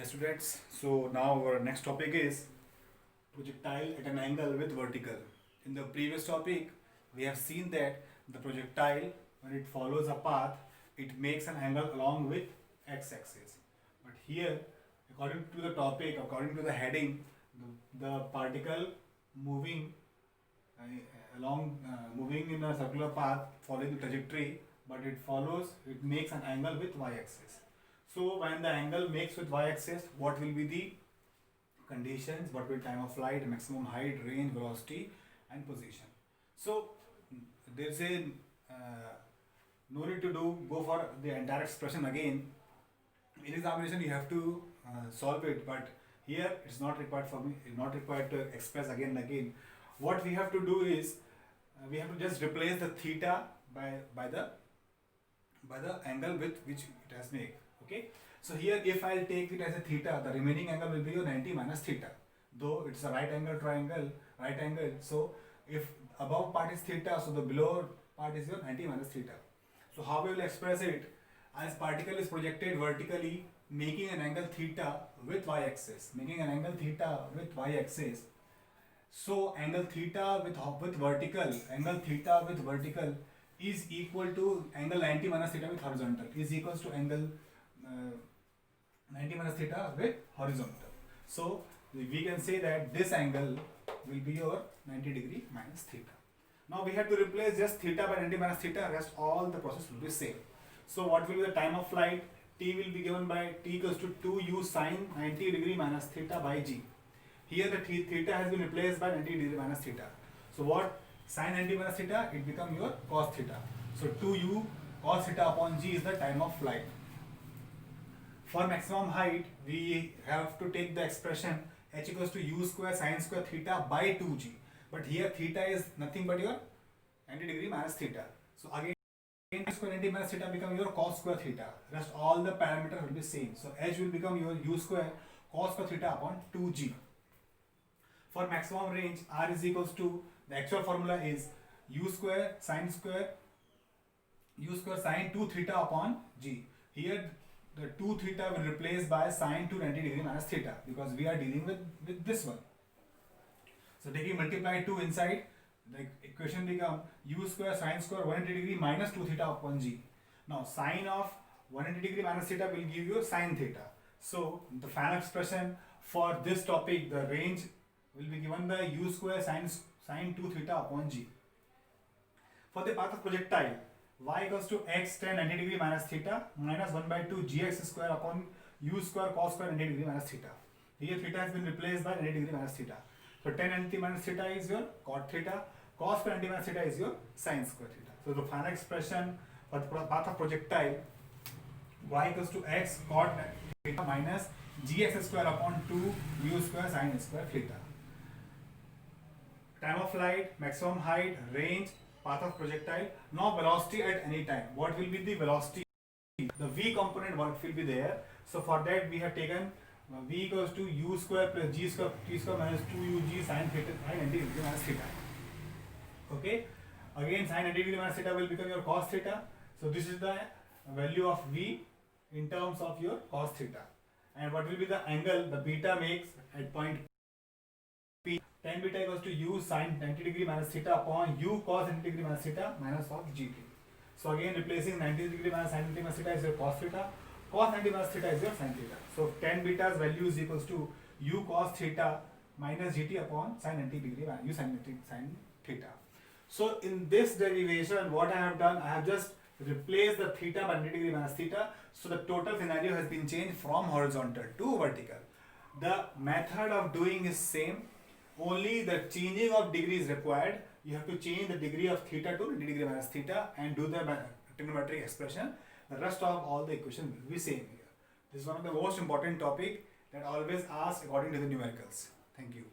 Yes, students. So now our next topic is projectile at an angle with vertical. In the previous topic, we have seen that the projectile, when it follows a path, it makes an angle along with x-axis. But here, according to the topic, according to the heading, the particle moving moving in a circular path following the trajectory, but it makes an angle with y-axis. So when the angle makes with y-axis, what will be the conditions? What will be time of flight, maximum height, range, velocity, and position? So there's a no need to go for the entire expression again. In examination, you have to solve it, but here it's not required for me. It's not required to express again and again. What we have to do is we have to just replace the theta by the angle with which it has made. Okay, so here if I'll take it as a theta, the remaining angle will be your 90 minus theta. Though it's a right angle triangle, right angle. So if above part is theta, so the below part is your 90 minus theta. So how we will express it? As particle is projected vertically, making an angle theta with y-axis, So angle theta with vertical is equal to angle 90 minus theta with horizontal is equals to angle 90 minus theta with horizontal. So we can say that this angle will be your 90 degree minus theta. Now we have to replace just theta by 90 minus theta, rest all the process will be same. So what will be the time of flight? T will be given by T equals to 2u sine 90 degree minus theta by g. Here the theta has been replaced by 90 degree minus theta. So what sine 90 minus theta? It becomes your cos theta. So 2u cos theta upon g is the time of flight. For maximum height, we have to take the expression h equals to u square sine square theta by 2g. But here theta is nothing but your 90 degree minus theta. So again square 90 minus theta become your cos square theta. Rest all the parameters will be same. So h will become your u square cos square theta upon 2g. For maximum range, r is equals to, the actual formula is u square sine 2 theta upon g. Here the 2 theta will replace by sine 2 90 degree minus theta because we are dealing with this one. So taking multiply 2 inside, the equation become u square sine square 180 degree minus 2 theta upon g. Now sine of 180 degree minus theta will give you sine theta. So the final expression for this topic, the range will be given by u square sine 2 theta upon g. For the path of projectile, y equals to x tan 90 degree minus theta minus 1 by 2 gx square upon u square cos square 90 degree minus theta. Here theta has been replaced by 90 degree minus theta. So tan 90 minus theta is your cot theta, cos square 90 minus theta is your sin square theta. So the final expression for the path of projectile, y equals to x cot theta minus gx square upon 2 u square sin square theta. Time of flight, maximum height, range, path of projectile. Now velocity at any time. What will be the velocity? The v component what will be there. So for that we have taken v equals to u square plus g square t square minus 2ug sin theta sin 90 degree minus theta. Okay. Again sin 90 degree minus theta will become your cos theta. So this is the value of v in terms of your cos theta. And what will be the angle the beta makes at point P? Tan beta equals to u sin 90 degree minus theta upon u cos 90 degree minus theta minus of gt. So again replacing 90 degree minus sin 90 minus theta is your cos theta, cos 90 minus theta is your sin theta. So tan beta's value is equals to u cos theta minus gt upon sin 90 degree u sin theta. So in this derivation, what I have done, I have just replaced the theta by 90 degree minus theta. So the total scenario has been changed from horizontal to vertical. The method of doing is same. Only the changing of degree is required. You have to change the degree of theta to 90 degree minus theta and do the trigonometric expression. The rest of all the equation will be same here. This is one of the most important topic that always asked according to the numericals. Thank you.